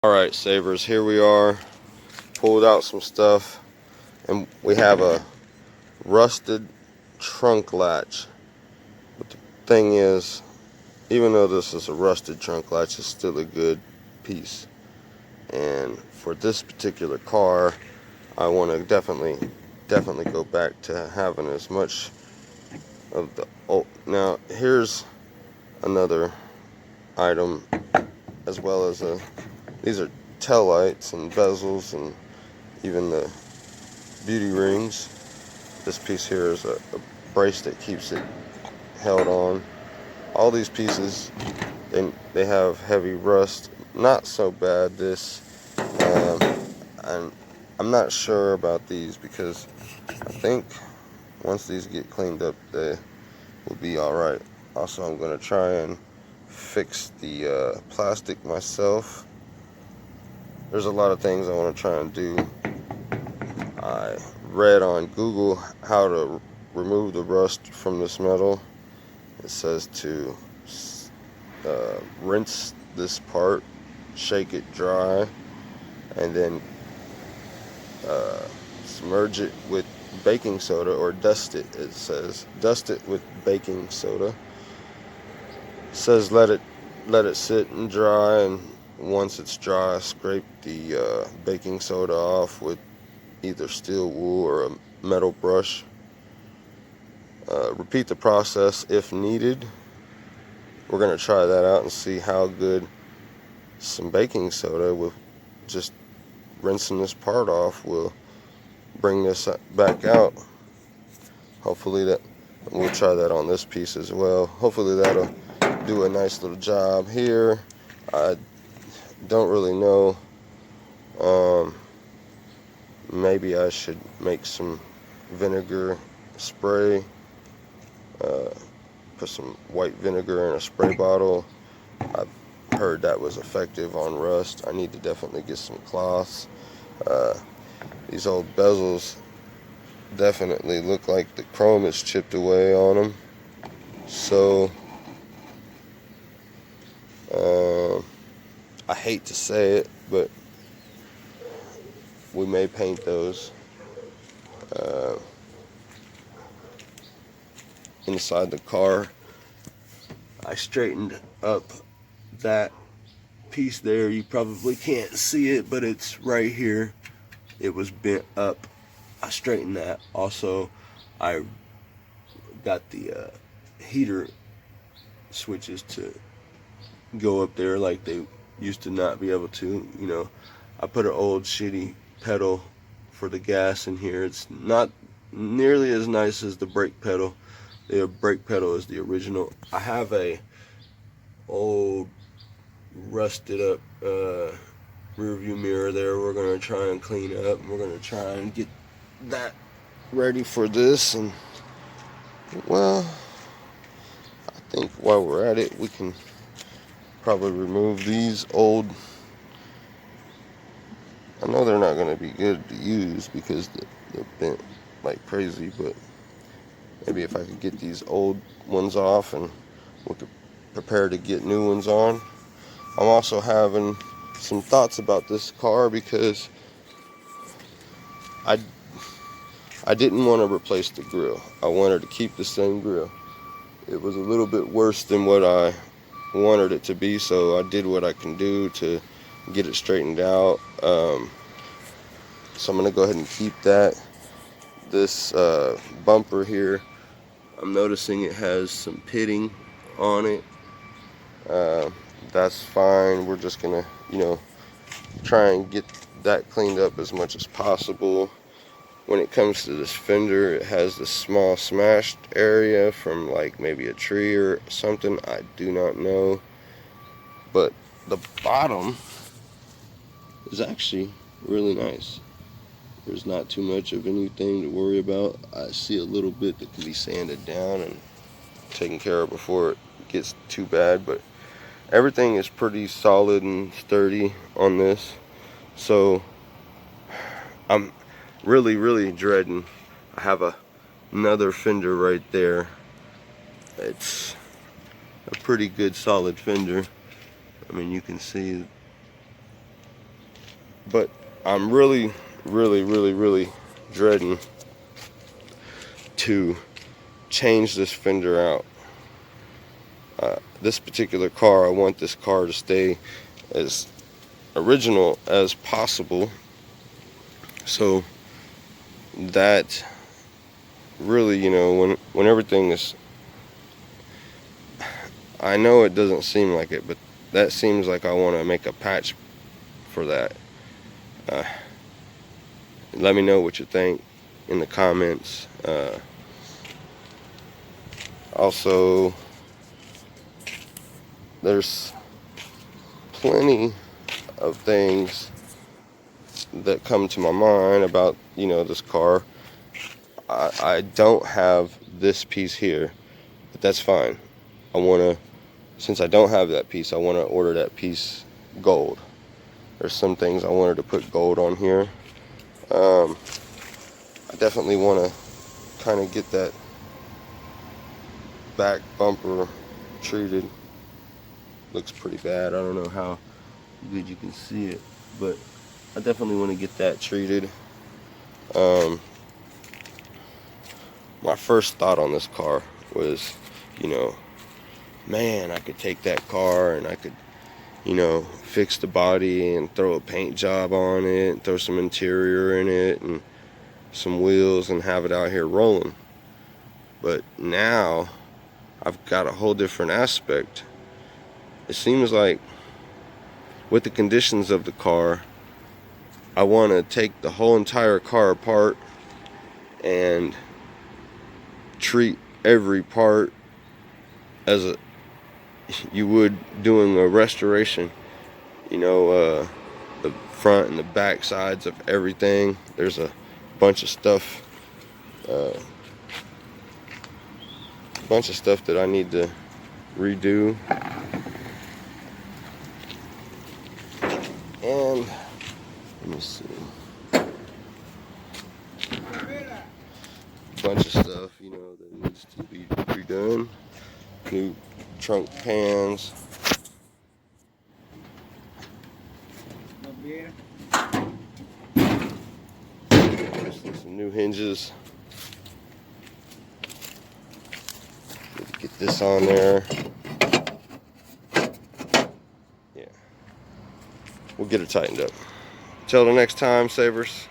Alright, savers, here we are. Pulled out some stuff, and we have a rusted trunk latch. But the thing is, even though this is a rusted trunk latch, it's still a good piece. And for this particular car, I want to definitely go back to having as much of the old. Now, here's another item, as well as these are tail lights and bezels and even the beauty rings. This piece here is a brace that keeps it held on. All these pieces, they have heavy rust. Not so bad this, and I'm not sure about these because I think once these get cleaned up, they will be all right. Also, I'm gonna try and fix the plastic myself. There's a lot of things I want to try and do. I read on Google how to remove the rust from this metal. It says to rinse this part, shake it dry, and then submerge it with baking soda, or dust it. It says dust it with baking soda. It says let it sit and dry, and once it's dry, scrape the baking soda off with either steel wool or a metal brush. Repeat the process if needed. We're going to try that out and see how good some baking soda with just rinsing this part off will bring this back out. Hopefully that we'll try that on this piece as well. Hopefully that'll do a nice little job here. I don't really know. Maybe I should make some vinegar spray. Put some white vinegar in a spray bottle. I've heard that was effective on rust. I need to definitely get some cloths. These old bezels definitely look like the chrome is chipped away on them. So I hate to say it, but we may paint those inside the car. I straightened up that piece there. You probably can't see it, but it's right here. It was bent up. I straightened that. Also, I got the heater switches to go up there like they used to not be able to. You know, I put an old shitty pedal for the gas in here. It's not nearly as nice as the brake pedal. The brake pedal is the original. I have a old rusted up rear view mirror there. We're gonna try and clean up. We're gonna try and get that ready for this. And well, I think while we're at it, we can probably remove these old. I know they're not gonna be good to use because they're bent like crazy, but maybe if I could get these old ones off and we could prepare to get new ones on. I'm also having some thoughts about this car because I didn't want to replace the grill. I wanted to keep the same grill. It was a little bit worse than what I wanted it to be, so I did what I can do to get it straightened out. So I'm going to go ahead and keep that. This bumper here, I'm noticing it has some pitting on it. That's fine. We're just gonna, try and get that cleaned up as much as possible. When it comes to this fender, it has this small smashed area from like maybe a tree or something. I do not know. But the bottom is actually really nice. There's not too much of anything to worry about. I see a little bit that can be sanded down and taken care of before it gets too bad, but everything is pretty solid and sturdy on this. So I'm really dreading. I have another fender right there. It's a pretty good solid fender. I mean, you can see But I'm really dreading to change this fender out. This particular car, I want this car to stay as original as possible. So that really, you know, when everything is, I know it doesn't seem like it, but that seems like I want to make a patch for that. Let me know what you think in the comments. Also, there's plenty of things that come to my mind about, you know, this car. I don't have this piece here, but that's fine. I want to, since I don't have that piece, I want to order that piece gold. There's some things I wanted to put gold on here. I definitely want to kind of get that back bumper treated. Looks pretty bad. I don't know how good you can see it, but I definitely want to get that treated. My first thought on this car was, you know, man, I could take that car and I could, you know, fix the body and throw a paint job on it and throw some interior in it and some wheels and have it out here rolling. But now I've got a whole different aspect. It seems like with the conditions of the car, I want to take the whole entire car apart and treat every part as you would doing a restoration. You know, the front and the back sides of everything. There's a bunch of stuff that I need to redo. And let me see, bunch of stuff, you know, that needs to be redone. New trunk pans. Some new hinges. Need to get this on there. Yeah. We'll get it tightened up. Till the next time, savers.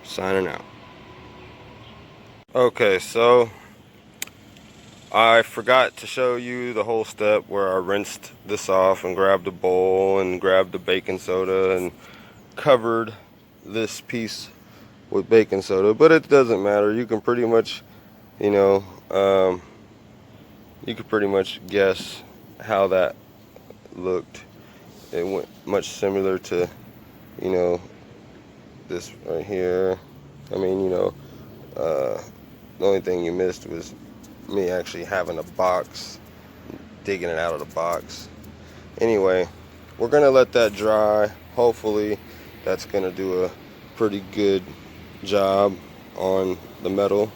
Signing out. Okay, so I forgot to show you the whole step where I rinsed this off and grabbed a bowl and grabbed the baking soda and covered this piece with baking soda, but it doesn't matter. You can pretty much, you know, you could pretty much guess how that looked. It went much similar to, you know, this right here. I mean, you know, the only thing you missed was me actually having a box, digging it out of the box. Anyway, we're gonna let that dry. Hopefully that's gonna do a pretty good job on the metal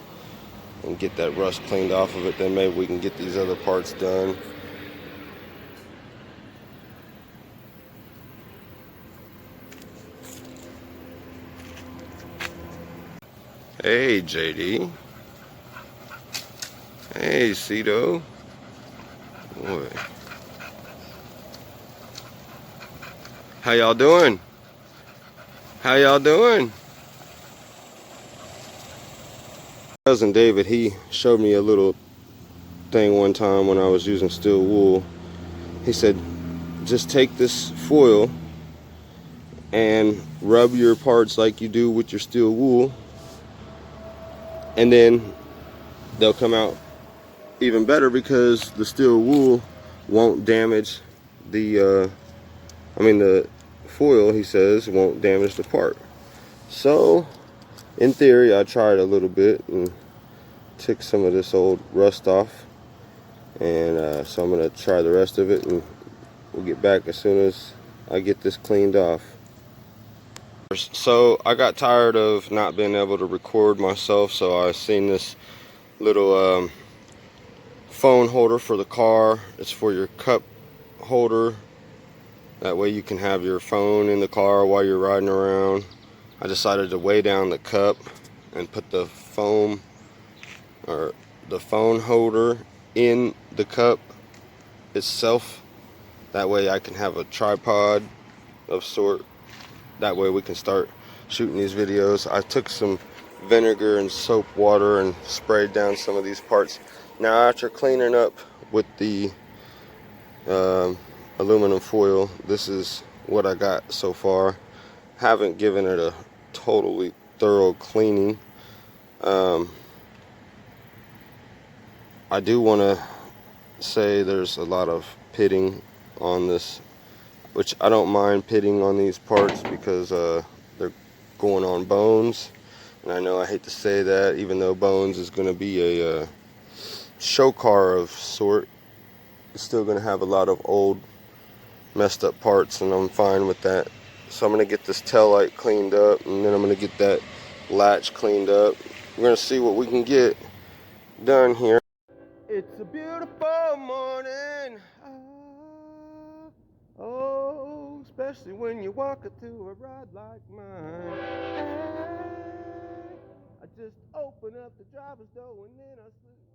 and get that rust cleaned off of it. Then maybe we can get these other parts done. Hey JD. Hey Cito. Boy. How y'all doing? How y'all doing? Cousin David, he showed me a little thing one time when I was using steel wool. He said, just take this foil and rub your parts like you do with your steel wool, and then they'll come out even better because the steel wool won't damage the the foil, he says, won't damage the part. So in theory, I tried a little bit and took some of this old rust off, and so I'm gonna try the rest of it, and we'll get back as soon as I get this cleaned off. So I got tired of not being able to record myself, so I seen this little phone holder for the car. It's for your cup holder That way you can have your phone in the car while you're riding around. I decided to weigh down the cup and put the foam or the phone holder in the cup itself. That way I can have a tripod of sort. That way we can start shooting these videos. I took some vinegar and soap water and sprayed down some of these parts. Now after cleaning up with the aluminum foil, this is what I got so far. Haven't given it a totally thorough cleaning. I do want to say there's a lot of pitting on this, which I don't mind pitting on these parts because they're going on bones. And I know I hate to say that, even though bones is going to be a show car of sort, it's still going to have a lot of old messed up parts, and I'm fine with that. So I'm going to get this tail light cleaned up, and then I'm going to get that latch cleaned up. We're going to see what we can get done here. It's a beautiful morning. Oh, especially when you're walking through a ride like mine. Hey, I just open up the driver's door and then I sleep.